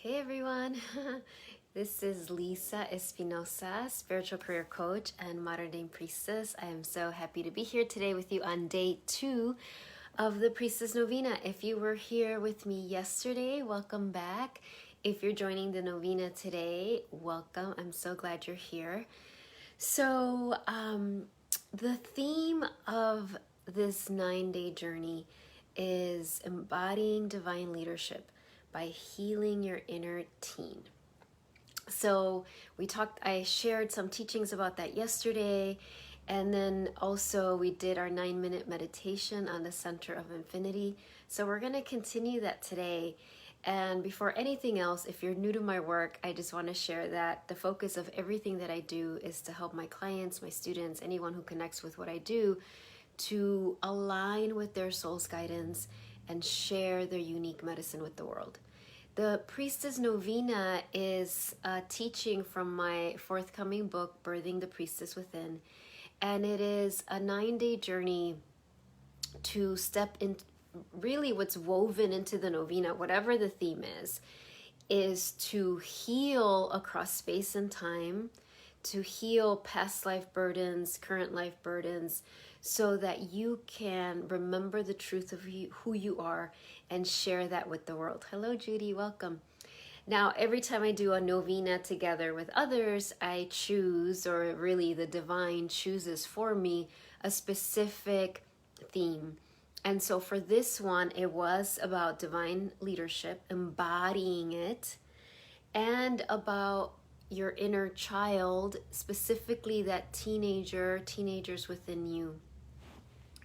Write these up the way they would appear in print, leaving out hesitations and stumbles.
Hey everyone, this is Lisa Espinosa, spiritual career coach and modern day priestess. I am so happy to be here today with you on day 2 of the Priestess Novena. If you were here with me yesterday, welcome back. If you're joining the Novena today, welcome. I'm so glad you're here. So, the theme of this 9-day journey is embodying divine leadership by healing your inner teen. So I shared some teachings about that yesterday, and then also we did our 9-minute meditation on the center of infinity. So we're going to continue that today. And before anything else, if you're new to my work, I just want to share that the focus of everything that I do is to help my clients, my students, anyone who connects with what I do, to align with their soul's guidance and share their unique medicine with the world. The Priestess Novena is a teaching from my forthcoming book, Birthing the Priestess Within. And it is a 9-day journey to step in. Really what's woven into the novena, whatever the theme is to heal across space and time, to heal past life burdens, current life burdens, so that you can remember the truth of who you are and share that with the world. Hello, Judy, welcome. Now, every time I do a novena together with others, I choose, or really the divine chooses for me, a specific theme. And so for this one, it was about divine leadership, embodying it, and about your inner child, specifically that teenagers within you.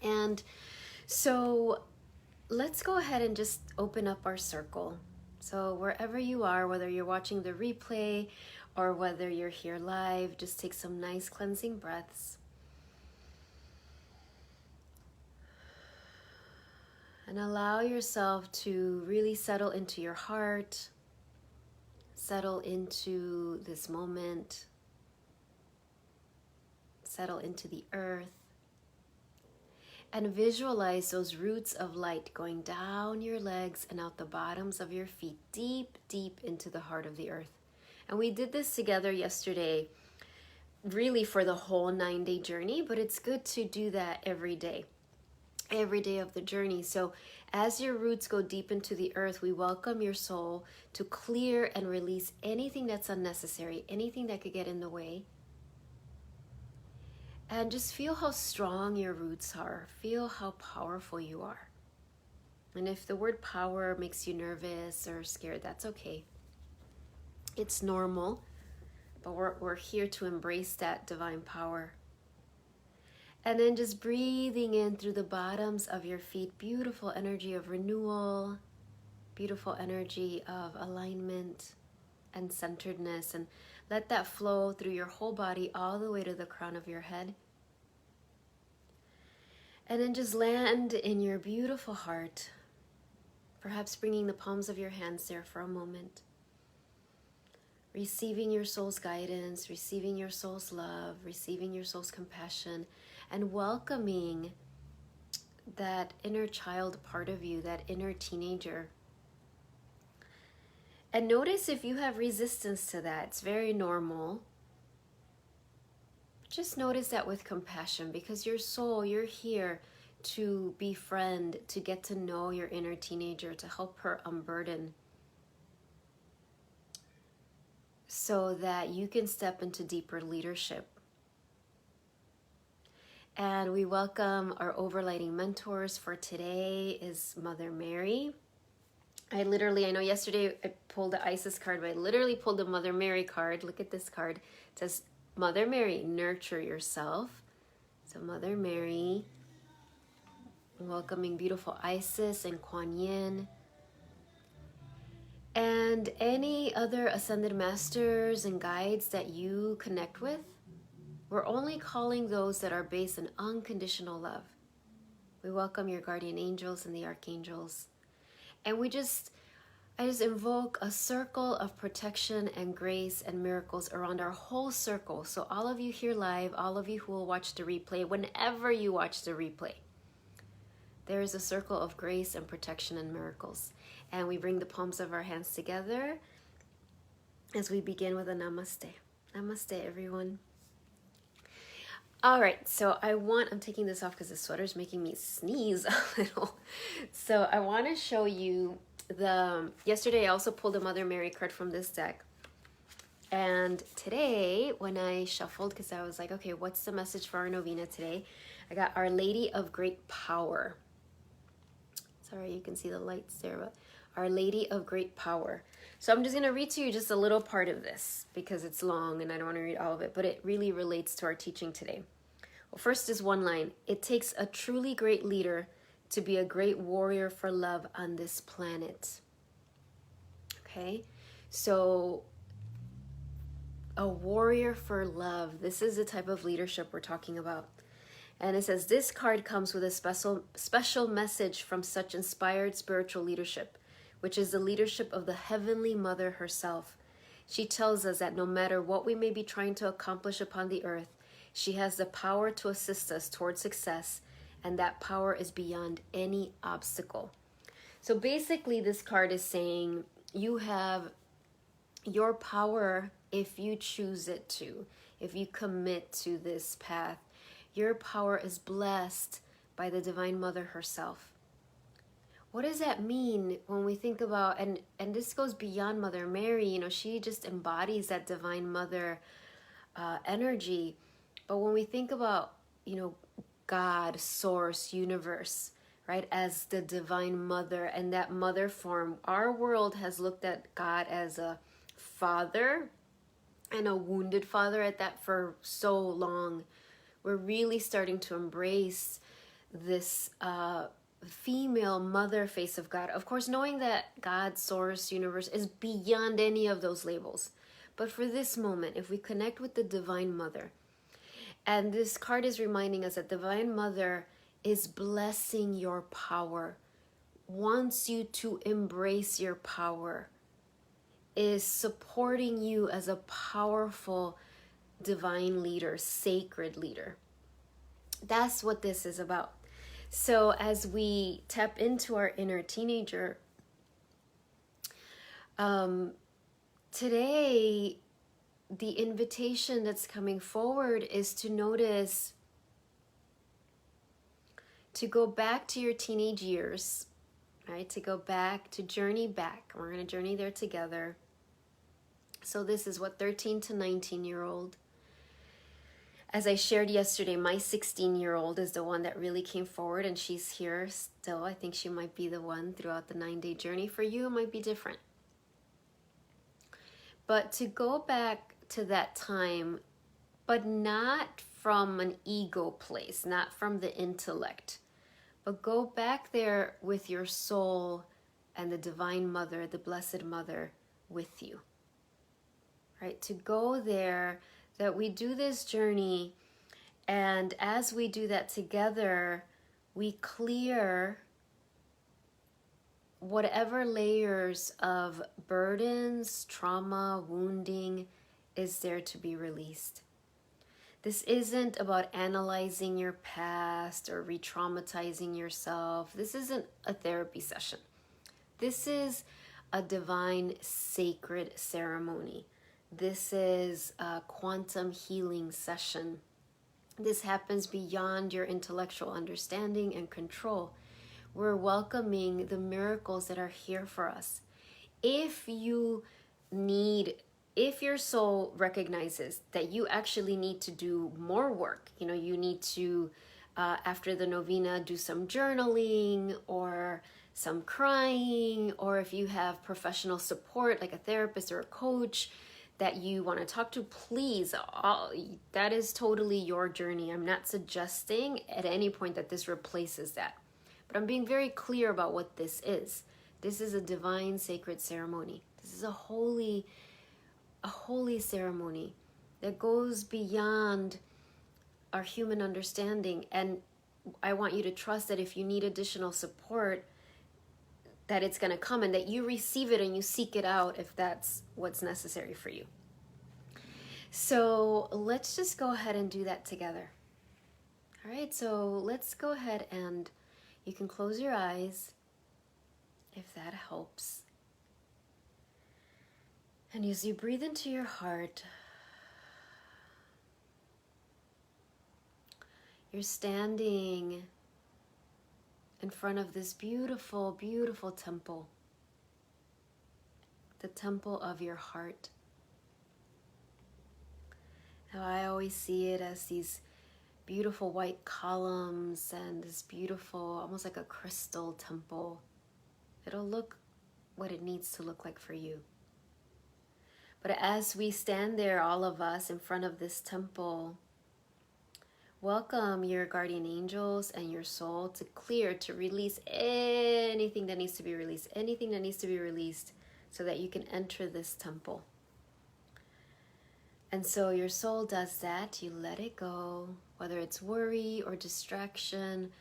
And so let's go ahead and just open up our circle. So wherever you are, whether you're watching the replay or whether you're here live, just take some nice cleansing breaths. And allow yourself to really settle into your heart, settle into this moment, settle into the earth. And visualize those roots of light going down your legs and out the bottoms of your feet, deep, deep into the heart of the earth. And we did this together yesterday, really for the whole 9-day journey, but it's good to do that every day of the journey. So as your roots go deep into the earth, we welcome your soul to clear and release anything that's unnecessary, anything that could get in the way. And just feel how strong your roots are. Feel how powerful you are. And if the word power makes you nervous or scared, that's okay. It's normal, but we're here to embrace that divine power. And then just breathing in through the bottoms of your feet, beautiful energy of renewal, beautiful energy of alignment and centeredness, and let that flow through your whole body all the way to the crown of your head. And then just land in your beautiful heart, perhaps bringing the palms of your hands there for a moment. Receiving your soul's guidance, receiving your soul's love, receiving your soul's compassion, and welcoming that inner child part of you, that inner teenager. And notice if you have resistance to that. It's very normal. Just notice that with compassion, because your soul, you're here to befriend, to get to know your inner teenager, to help her unburden, so that you can step into deeper leadership. And we welcome our overlighting mentors for today is Mother Mary. I know yesterday I pulled the Isis card, but I literally pulled the Mother Mary card. Look at this card. It says, Mother Mary, nurture yourself. So Mother Mary, welcoming beautiful Isis and Kuan Yin. And any other ascended masters and guides that you connect with, we're only calling those that are based in unconditional love. We welcome your guardian angels and the archangels. And I just invoke a circle of protection and grace and miracles around our whole circle. So all of you here live, all of you who will watch the replay, whenever you watch the replay, there is a circle of grace and protection and miracles. And we bring the palms of our hands together as we begin with a namaste. Namaste, everyone. All right, so I'm taking this off because the sweater is making me sneeze a little. So I want to show you yesterday I also pulled a Mother Mary card from this deck. And today, when I shuffled, because I was like, okay, what's the message for our novena today? I got Our Lady of Great Power. Sorry, you can see the lights there, but Our Lady of Great Power. So I'm just going to read to you just a little part of this because it's long and I don't want to read all of it, but it really relates to our teaching today. Well, first is one line. It takes a truly great leader to be a great warrior for love on this planet. Okay, so a warrior for love. This is the type of leadership we're talking about. And it says, this card comes with a special message from such inspired spiritual leadership, which is the leadership of the Heavenly Mother herself. She tells us that no matter what we may be trying to accomplish upon the earth, she has the power to assist us toward success, and that power is beyond any obstacle. So basically, this card is saying you have your power if you choose it to, if you commit to this path. Your power is blessed by the Divine Mother herself. What does that mean when we think about, and this goes beyond Mother Mary, she just embodies that Divine Mother energy. But when we think about, God, source, universe, right, as the Divine Mother and that mother form, our world has looked at God as a father and a wounded father at that for so long. We're really starting to embrace this female mother face of God. Of course, knowing that God, source, universe is beyond any of those labels. But for this moment, if we connect with the Divine Mother, and this card is reminding us that Divine Mother is blessing your power, wants you to embrace your power, is supporting you as a powerful divine leader, sacred leader. That's what this is about. So as we tap into our inner teenager, today, the invitation that's coming forward is to notice, to go back to your teenage years, right? To go back, to journey back. We're going to journey there together. So this is what 13 to 19-year-old. As I shared yesterday, my 16-year-old is the one that really came forward, and she's here still. I think she might be the one throughout the 9-day journey. For you, it might be different. But to go back to that time, but not from an ego place, not from the intellect, but go back there with your soul and the Divine Mother, the Blessed Mother, with you. Right? To go there, that we do this journey, and as we do that together, we clear whatever layers of burdens, trauma, wounding is there to be released. This isn't about analyzing your past or re-traumatizing yourself. This isn't a therapy session. This is a divine sacred ceremony. This is a quantum healing session. This happens beyond your intellectual understanding and control. We're welcoming the miracles that are here for us. If your soul recognizes that you actually need to do more work, you need to, after the novena, do some journaling or some crying, or if you have professional support like a therapist or a coach that you want to talk to, please, that is totally your journey. I'm not suggesting at any point that this replaces that. But I'm being very clear about what this is. This is a divine sacred ceremony. This is a holy ceremony that goes beyond our human understanding. And I want you to trust that if you need additional support, that it's going to come, and that you receive it and you seek it out if that's what's necessary for you. So let's just go ahead and do that together. All right, so let's go ahead, and you can close your eyes if that helps. And as you breathe into your heart, you're standing in front of this beautiful, beautiful temple, the temple of your heart. Now, I always see it as these beautiful white columns and this beautiful, almost like a crystal temple. It'll look what it needs to look like for you. But as we stand there, all of us in front of this temple, welcome your guardian angels and your soul to clear, to release anything that needs to be released, anything that needs to be released so that you can enter this temple. And so your soul does that. You let it go, whether it's worry or distraction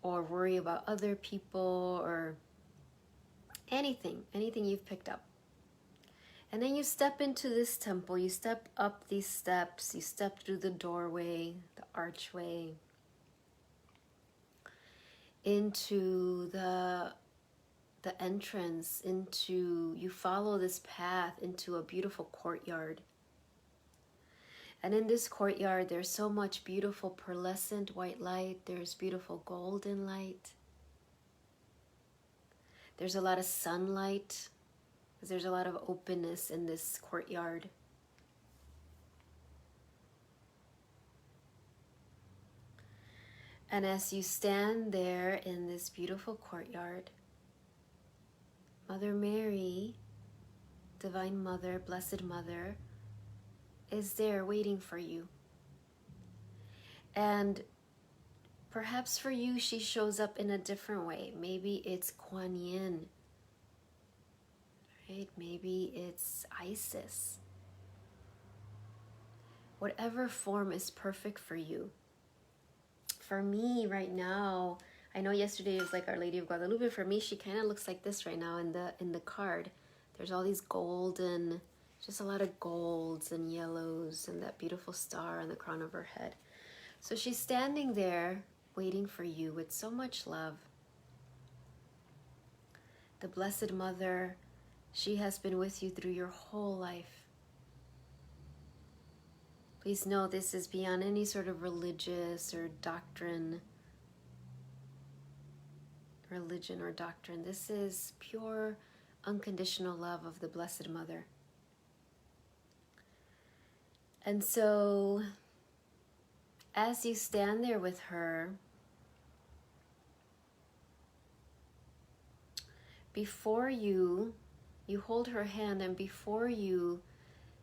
or worry about other people or anything you've picked up. And then you step into this temple, you step up these steps, you step through the doorway, the archway, into the entrance, you follow this path into a beautiful courtyard. And in this courtyard, there's so much beautiful pearlescent white light, there's beautiful golden light. There's a lot of sunlight. There's a lot of openness in this courtyard. And as you stand there in this beautiful courtyard, Mother Mary, Divine Mother, Blessed Mother, is there waiting for you. And perhaps for you, she shows up in a different way. Maybe it's Kuan Yin. Right? Maybe it's Isis. Whatever form is perfect for you. For me right now, I know yesterday was like Our Lady of Guadalupe. For me, she kind of looks like this right now in the card. There's all these golden, just a lot of golds and yellows and that beautiful star on the crown of her head. So she's standing there waiting for you with so much love. The Blessed Mother, she has been with you through your whole life. Please know this is beyond any sort of religion or doctrine. This is pure, unconditional love of the Blessed Mother. And so, as you stand there with her, before you hold her hand, and before you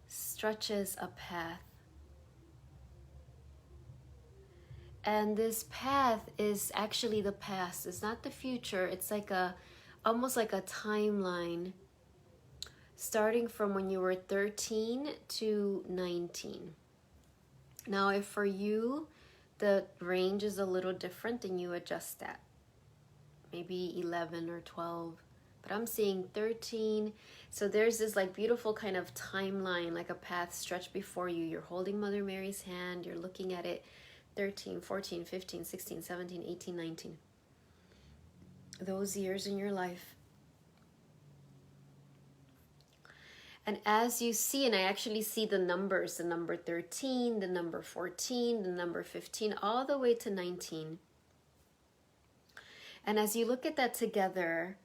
stretches a path. And this path is actually the past. It's not the future. It's like almost like a timeline starting from when you were 13 to 19. Now, if for you the range is a little different, then you adjust that. Maybe 11 or 12. But I'm seeing 13. So there's this like beautiful kind of timeline, like a path stretched before you. You're holding Mother Mary's hand. You're looking at it. 13, 14, 15, 16, 17, 18, 19. Those years in your life. And as you see, and I actually see the numbers, the number 13, the number 14, the number 15, all the way to 19. And as you look at that together,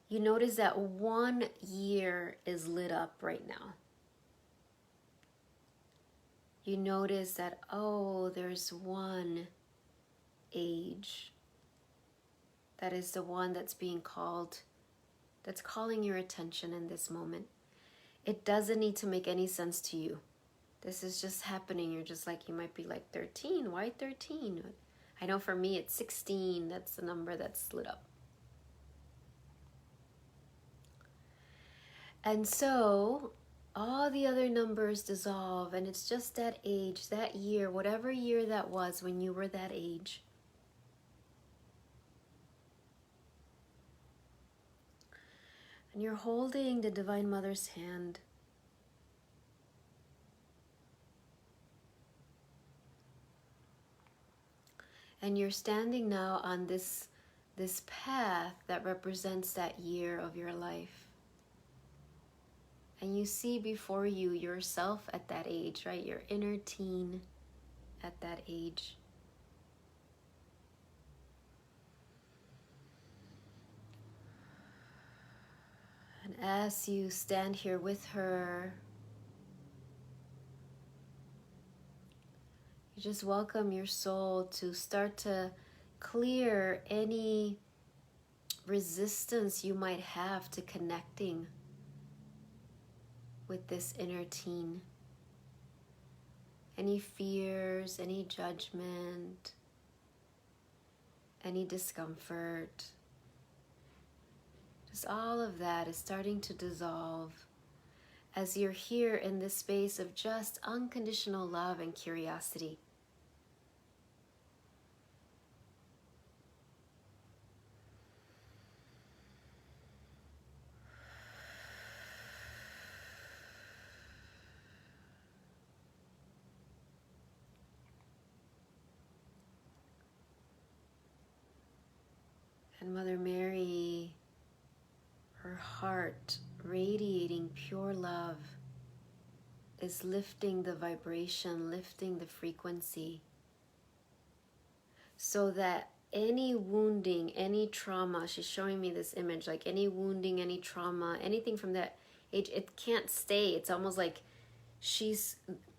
you notice that 1 year is lit up right now. You notice that, oh, there's one age. That is the one that's being called, that's calling your attention in this moment. It doesn't need to make any sense to you. This is just happening. You're just like, you might be like 13. Why 13? I know for me it's 16. That's the number that's lit up. And so all the other numbers dissolve, and it's just that age, that year, whatever year that was when you were that age. And you're holding the Divine Mother's hand. And you're standing now on this path that represents that year of your life. And you see before you yourself at that age, right? Your inner teen at that age. And as you stand here with her, you just welcome your soul to start to clear any resistance you might have to connecting with this inner teen. Any fears, any judgment, any discomfort. Just all of that is starting to dissolve as you're here in this space of just unconditional love and curiosity. And Mother Mary, her heart radiating pure love, is lifting the vibration, lifting the frequency, so that any wounding, any trauma, she's showing me this image, like any wounding, any trauma, anything from that age, it can't stay. It's almost like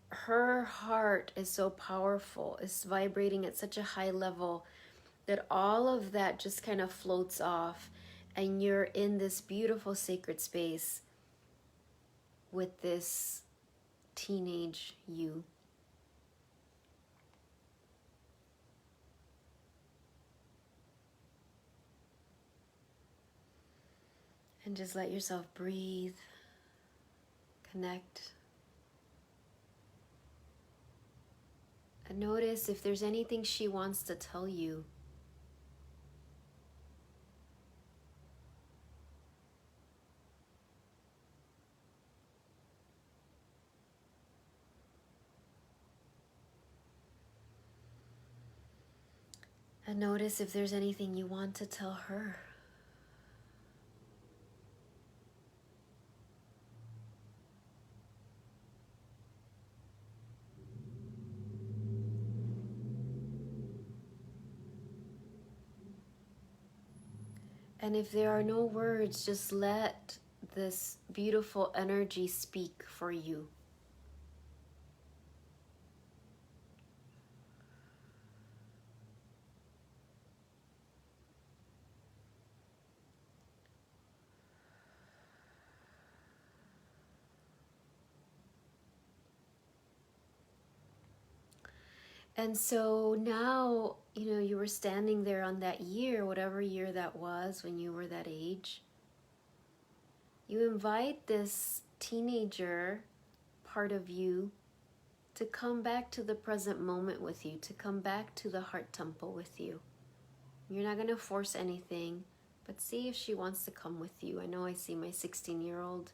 her heart is so powerful, it's vibrating at such a high level that all of that just kind of floats off, and you're in this beautiful sacred space with this teenage you. And just let yourself breathe, connect. And notice if there's anything she wants to tell you. And notice if there's anything you want to tell her. And if there are no words, just let this beautiful energy speak for you. And so now, you were standing there on that year, whatever year that was when you were that age. You invite this teenager part of you to come back to the present moment with you, to come back to the heart temple with you. You're not going to force anything, but see if she wants to come with you. I know I see my 16-year-old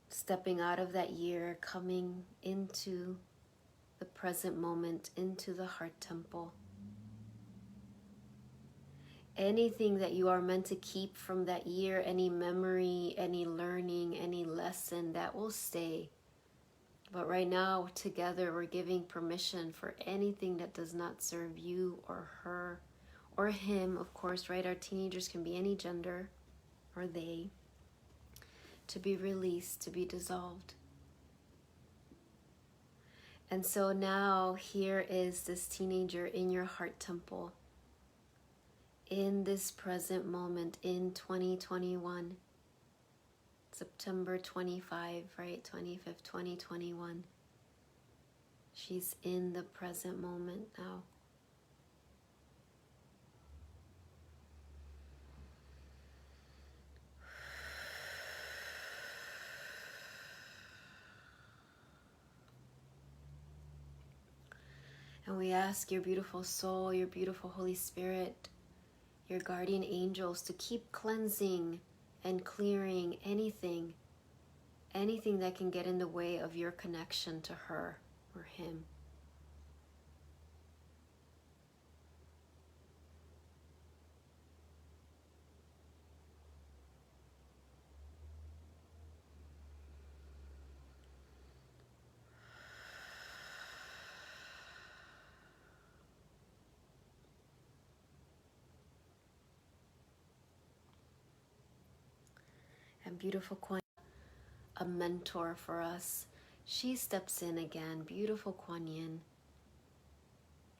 stepping out of that year, coming into the present moment, into the heart temple. Anything that you are meant to keep from that year, any memory, any learning, any lesson, that will stay. But right now, together, we're giving permission for anything that does not serve you or her or him, of course, right? Our teenagers can be any gender, or they, to be released, to be dissolved. And so now here is this teenager in your heart temple, in this present moment, in 2021, September 25, right? 25th, 2021. She's in the present moment now. And we ask your beautiful soul, your beautiful Holy Spirit, your guardian angels to keep cleansing and clearing anything that can get in the way of your connection to her or him. And beautiful Kuan, a mentor for us. She steps in again, beautiful Kuan Yin.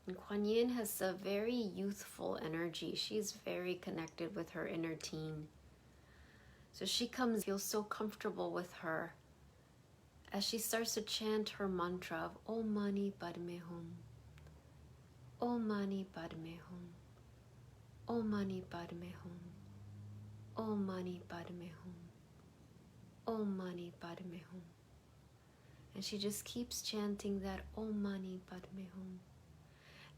And Kuan Yin has a very youthful energy. She's very connected with her inner teen. So she comes, feels so comfortable with her as she starts to chant her mantra of Om Mani Padme Hum. Om Mani Padme Hum. Om Mani Padme Hum. Om Mani Padme Hum. Om Mani Padme Hum. And she just keeps chanting that Om Mani Padme Hum.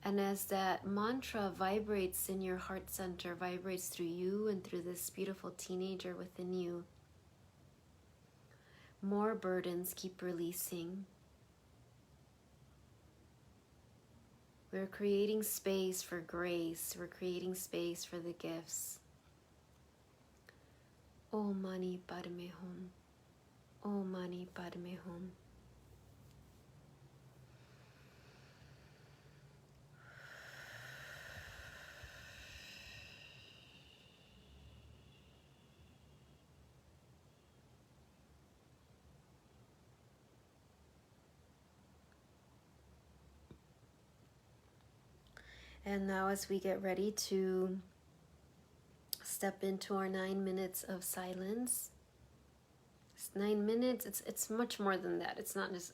And as that mantra vibrates in your heart center, vibrates through you and through this beautiful teenager within you, more burdens keep releasing. We're creating space for grace. We're creating space for the gifts. Om Mani Padme Hum. Om Mani Padme Hum. And now as we get ready to step into our 9 minutes of silence, it's 9 minutes, it's much more than that. It's not just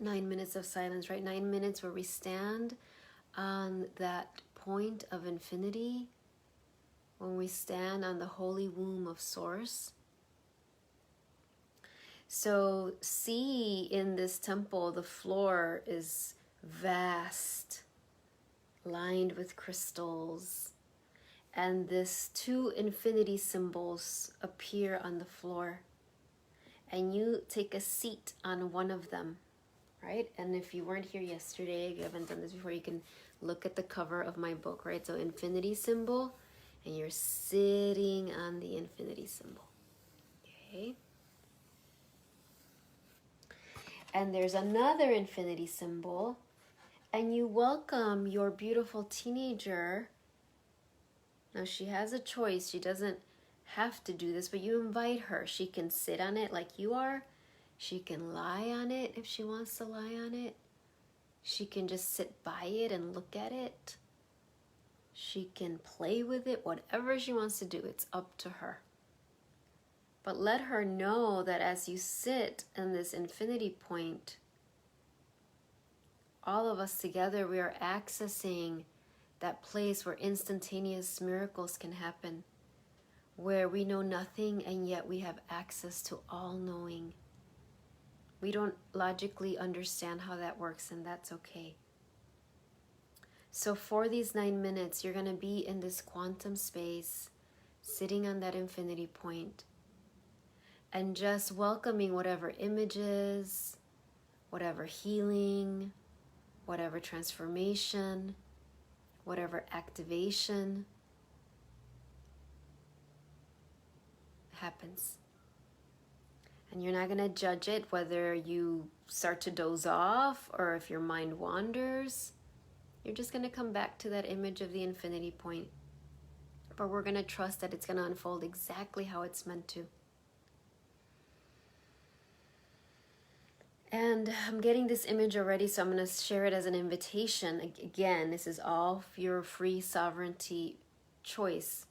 9 minutes of silence, right? 9 minutes where we stand on that point of infinity, when we stand on the holy womb of Source. So see, in this temple, the floor is vast, lined with crystals, and this 2 infinity symbols appear on the floor, and you take a seat on one of them, right? And if you weren't here yesterday, if you haven't done this before, you can look at the cover of my book, right? So infinity symbol, and you're sitting on the infinity symbol, okay? And there's another infinity symbol, and you welcome your beautiful teenager. Now she has a choice. She doesn't have to do this, but you invite her. She can sit on it like you are. She can lie on it if she wants to lie on it. She can just sit by it and look at it. She can play with it, whatever she wants to do. It's up to her. But let her know that as you sit in this infinity point, all of us together, we are accessing that place where instantaneous miracles can happen, where we know nothing and yet we have access to all knowing. We don't logically understand how that works, and that's okay. So for these 9 minutes, you're going to be in this quantum space, sitting on that infinity point, and just welcoming whatever images, whatever healing, whatever transformation, whatever activation happens. And you're not going to judge it, whether you start to doze off or if your mind wanders. You're just going to come back to that image of the infinity point. But we're going to trust that it's going to unfold exactly how it's meant to. And I'm getting this image already, so I'm going to share it as an invitation. Again, this is all your free sovereignty choice.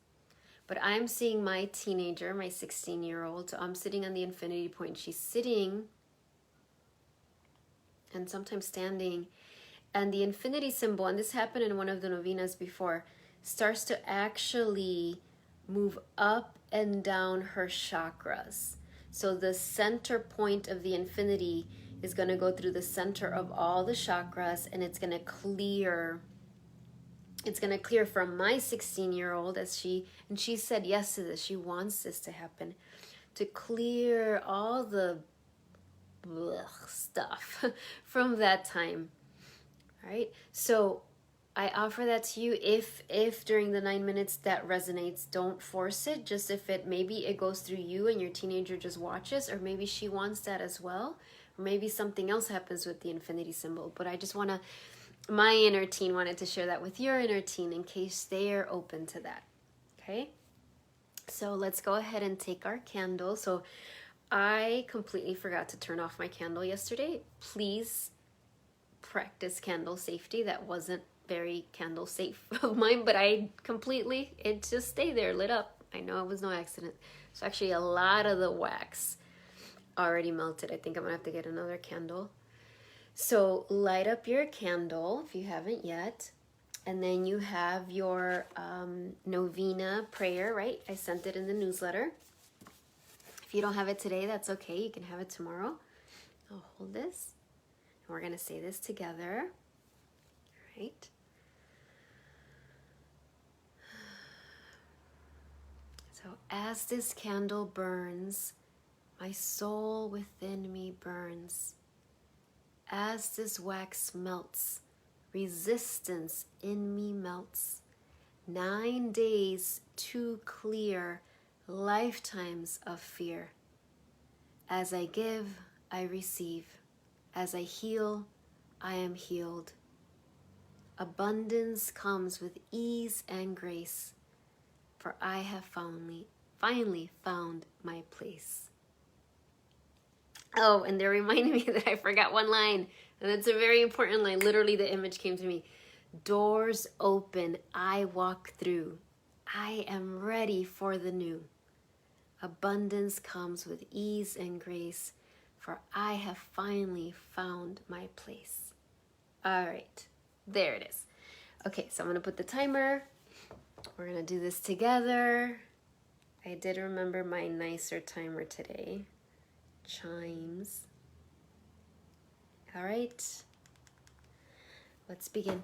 But I'm seeing my teenager, my 16-year-old, so I'm sitting on the infinity point. She's sitting and sometimes standing. And the infinity symbol, and this happened in one of the novenas before, starts to actually move up and down her chakras. So the center point of the infinity is going to go through the center of all the chakras, and it's going to clear. It's going to clear from my 16-year-old, and she said yes to this. She wants this to happen, to clear all the stuff from that time, right? So I offer that to you. If during the 9 minutes that resonates, don't force it. Just if maybe it goes through you and your teenager just watches, or maybe she wants that as well, or maybe something else happens with the infinity symbol. But I just my inner teen wanted to share that with your inner teen in case they are open to that. Okay? So let's go ahead and take our candle. So I completely forgot to turn off my candle yesterday. Please practice candle safety. That wasn't very candle safe of mine, but it just stayed there lit up. I know it was no accident. So actually a lot of the wax already melted. I think I'm gonna have to get another candle. So light up your candle if you haven't yet. And then you have your Novena prayer, right? I sent it in the newsletter. If you don't have it today, that's okay. You can have it tomorrow. I'll hold this. And we're going to say this together. All right. So as this candle burns, my soul within me burns. As this wax melts, resistance in me melts. 9 days too clear, lifetimes of fear. As I give, I receive. As I heal, I am healed. Abundance comes with ease and grace, for I have finally found my place. Oh, and they're reminding me that I forgot one line, and that's a very important line. Literally, the image came to me. Doors open, I walk through. I am ready for the new. Abundance comes with ease and grace, for I have finally found my place. All right, there it is. Okay, so I'm gonna put the timer. We're gonna do this together. I did remember my nicer timer today. Chimes. All right, let's begin.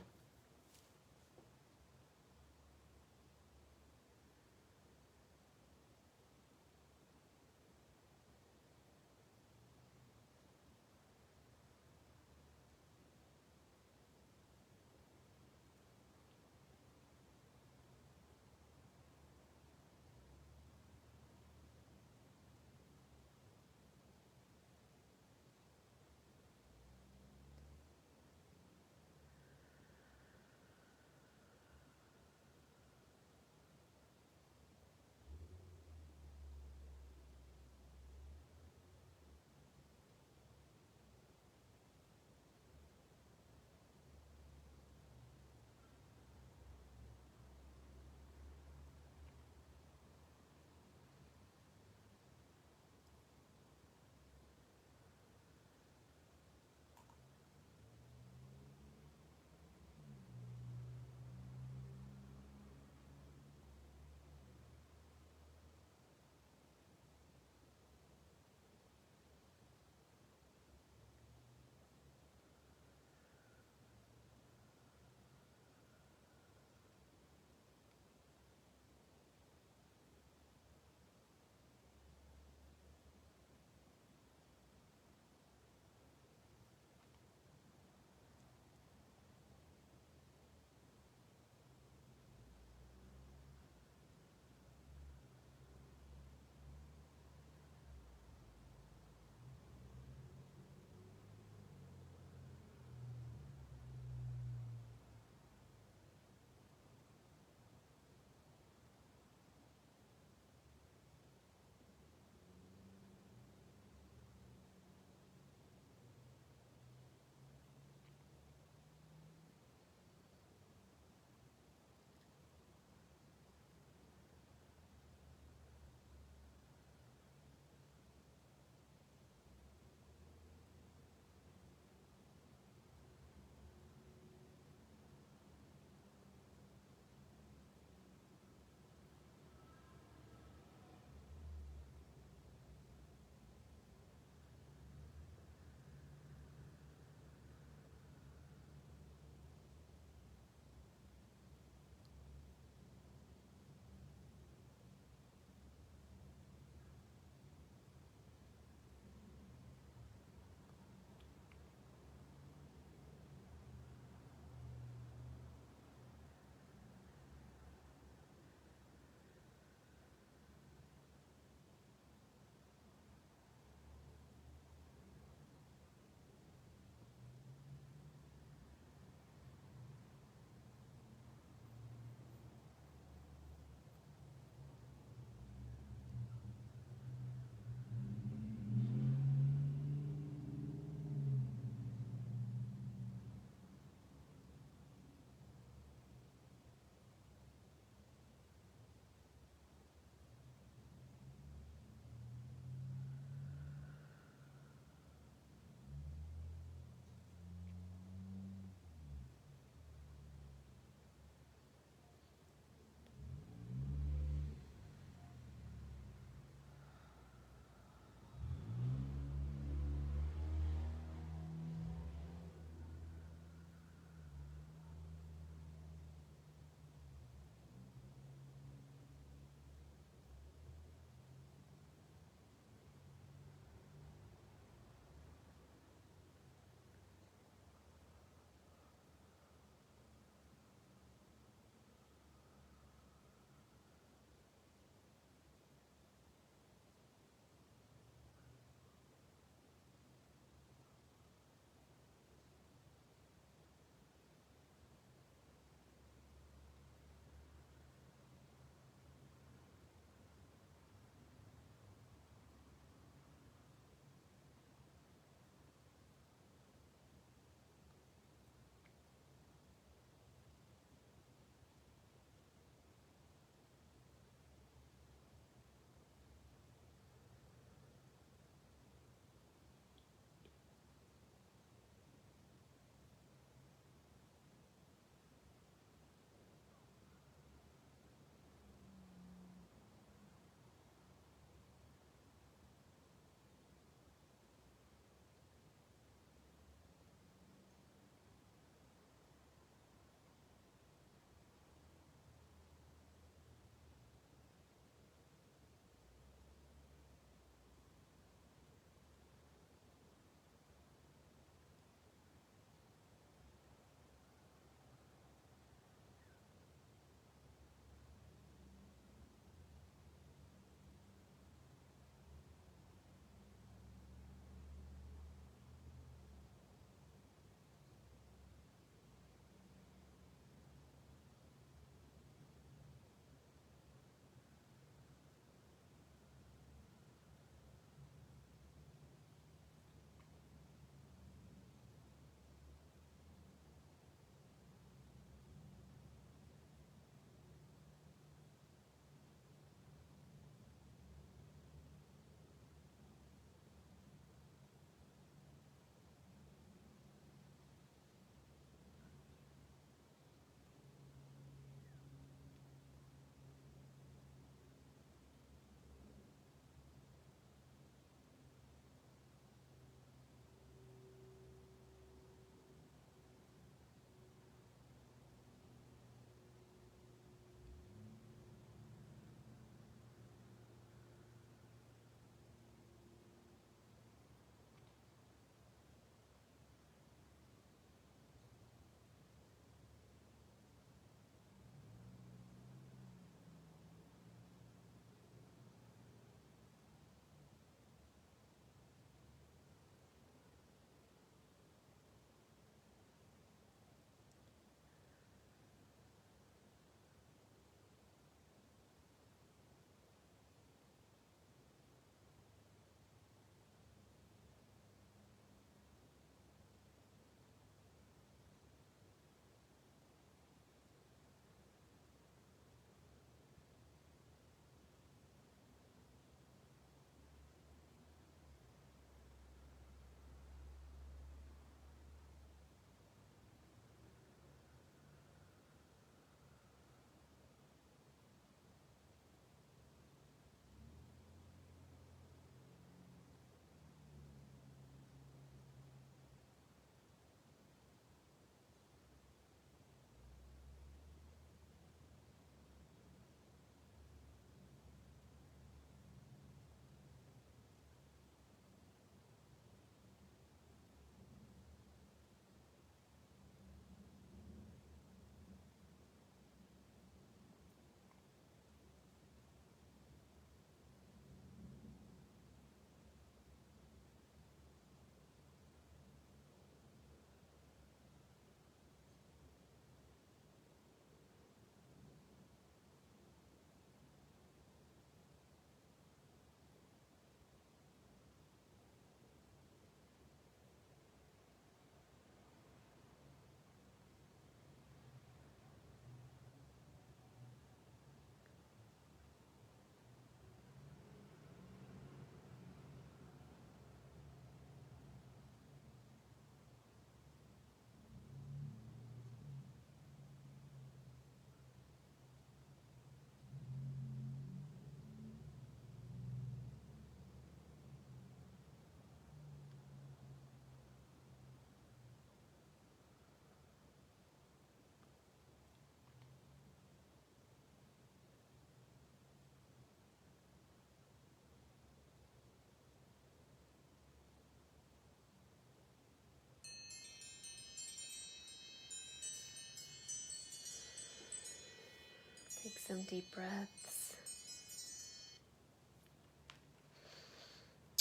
some deep breaths.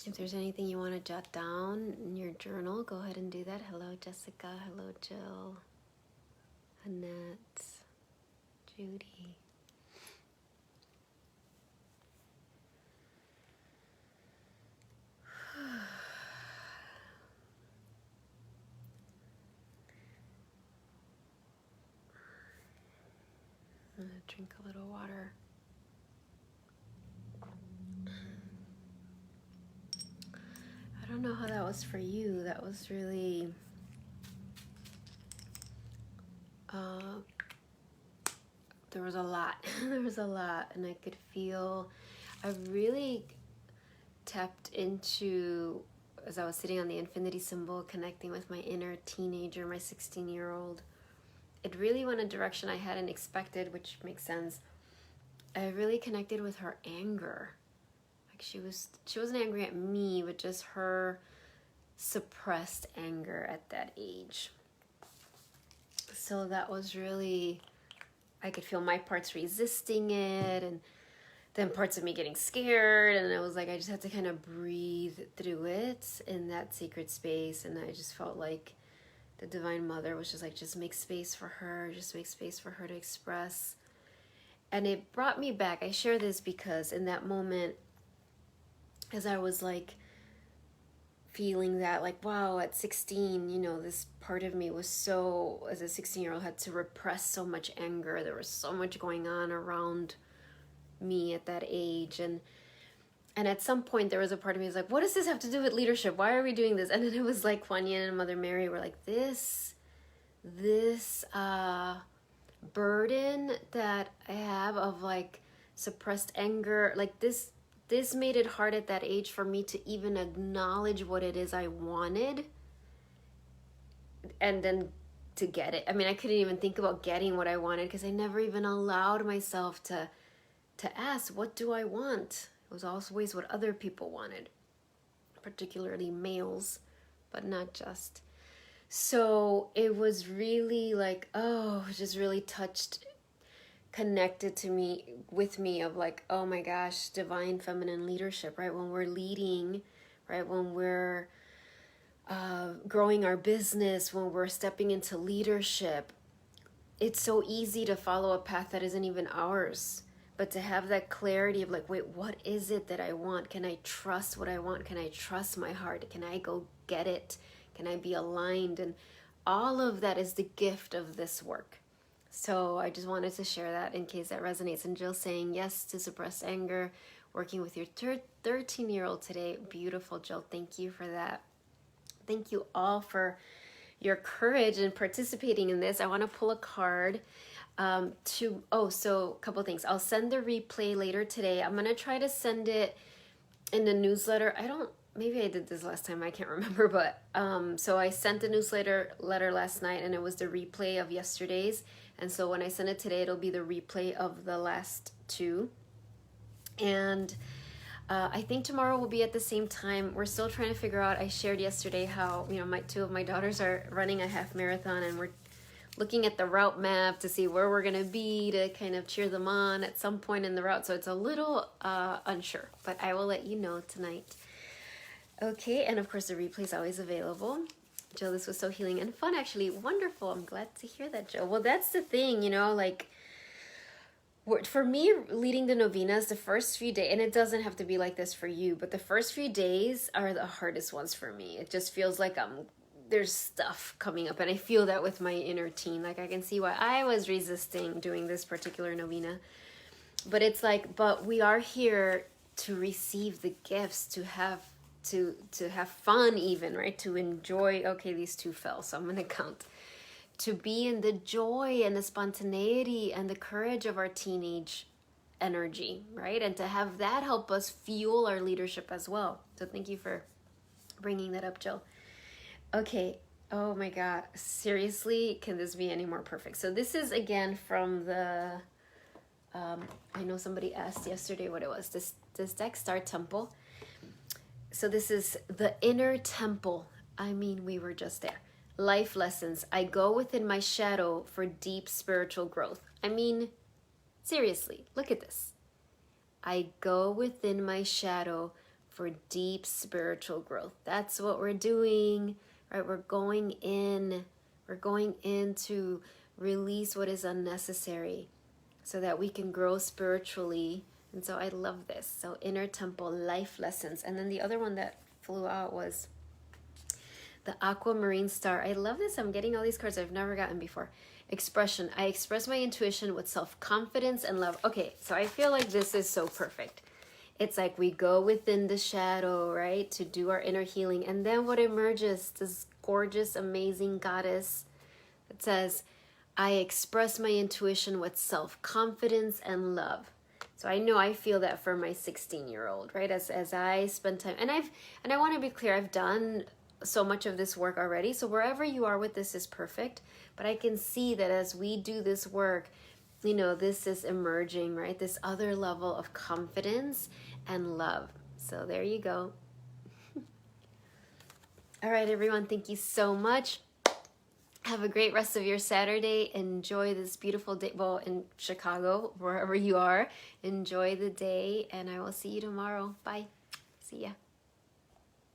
If there's anything you want to jot down in your journal, go ahead and do that. Hello, Jessica. Hello, Jill. Annette. Judy. I'm gonna drink a little water. I don't know how that was for you. That was really there was a lot. There was a lot, and I could feel, I really tapped into, as I was sitting on the infinity symbol, connecting with my inner teenager, my 16-year-old. It really went a direction I hadn't expected, which makes sense. I really connected with her anger. Like she wasn't angry at me, but just her suppressed anger at that age. So that was really, I could feel my parts resisting it, and then parts of me getting scared, and I was like, I just had to kind of breathe through it in that sacred space. And I just felt like the Divine Mother was just like, just make space for her, just make space for her to express. And it brought me back. I share this because in that moment, as I was like feeling that, like, wow, at 16, you know, this part of me was so, as a 16-year-old, had to repress so much anger. There was so much going on around me at that age. And at some point there was a part of me was like, what does this have to do with leadership? Why are we doing this? And then it was like Kuan Yin and Mother Mary were like, this burden that I have of like suppressed anger, like this made it hard at that age for me to even acknowledge what it is I wanted, and then to get it. I mean, I couldn't even think about getting what I wanted because I never even allowed myself to ask, what do I want? It was always what other people wanted, particularly males, but not just. So it was really like, oh, just really touched, connected to me, with me, of like, oh my gosh, divine feminine leadership, right? When we're leading, right? When we're growing our business, when we're stepping into leadership, it's so easy to follow a path that isn't even ours. But to have that clarity of like, wait, what is it that I want? Can I trust what I want? Can I trust my heart? Can I go get it? Can I be aligned? And all of that is the gift of this work. So I just wanted to share that in case that resonates. And Jill saying yes to suppressed anger, working with your 13-year-old today. Beautiful, Jill. Thank you for that. Thank you all for your courage in participating in this. I want to pull a card. So a couple things. I'll send the replay later today. I'm going to try to send it in the newsletter. Maybe I did this last time, I can't remember, but so I sent the newsletter last night, and it was the replay of yesterday's. And so when I send it today, it'll be the replay of the last two. And I think tomorrow will be at the same time. We're still trying to figure out, I shared yesterday how, you know, two of my daughters are running a half marathon, and we're looking at the route map to see where we're going to be to kind of cheer them on at some point in the route. So it's a little unsure, but I will let you know tonight. Okay, and of course the replay is always available. Jill, this was so healing and fun, actually. Wonderful. I'm glad to hear that, Jill. Well, that's the thing, you know, like, for me, leading the novenas, the first few days, and it doesn't have to be like this for you, but the first few days are the hardest ones for me. It just feels like there's stuff coming up, and I feel that with my inner teen. Like, I can see why I was resisting doing this particular novena. But it's like, but we are here to receive the gifts, to have fun even, right? To enjoy, okay, these two fell, so I'm going to count. To be in the joy and the spontaneity and the courage of our teenage energy, right? And to have that help us fuel our leadership as well. So thank you for bringing that up, Jill. Okay. Oh my God. Seriously, can this be any more perfect? So this is again from the, I know somebody asked yesterday what it was. This deck, Star Temple. So this is the inner temple. I mean, we were just there. Life lessons. I go within my shadow for deep spiritual growth. I mean, Seriously, look at this. I go within my shadow for deep spiritual growth. That's what we're doing, right? We're going in. We're going in to release what is unnecessary so that we can grow spiritually. And so I love this. So inner temple life lessons. And then the other one that flew out was the aquamarine star. I love this. I'm getting all these cards I've never gotten before. Expression. I express my intuition with self-confidence and love. Okay, so I feel like this is so perfect. It's like we go within the shadow, right, to do our inner healing. And then what emerges? This gorgeous, amazing goddess that says, I express my intuition with self-confidence and love. So I know I feel that for my 16-year-old, right? As I spend time, and I want to be clear, I've done so much of this work already. So wherever you are with this is perfect. But I can see that as we do this work, you know, this is emerging, right? This other level of confidence and love. So there you go. All right, everyone. Thank you so much. Have a great rest of your Saturday. Enjoy this beautiful day. Well, in Chicago, wherever you are, enjoy the day. And I will see you tomorrow. Bye. See ya.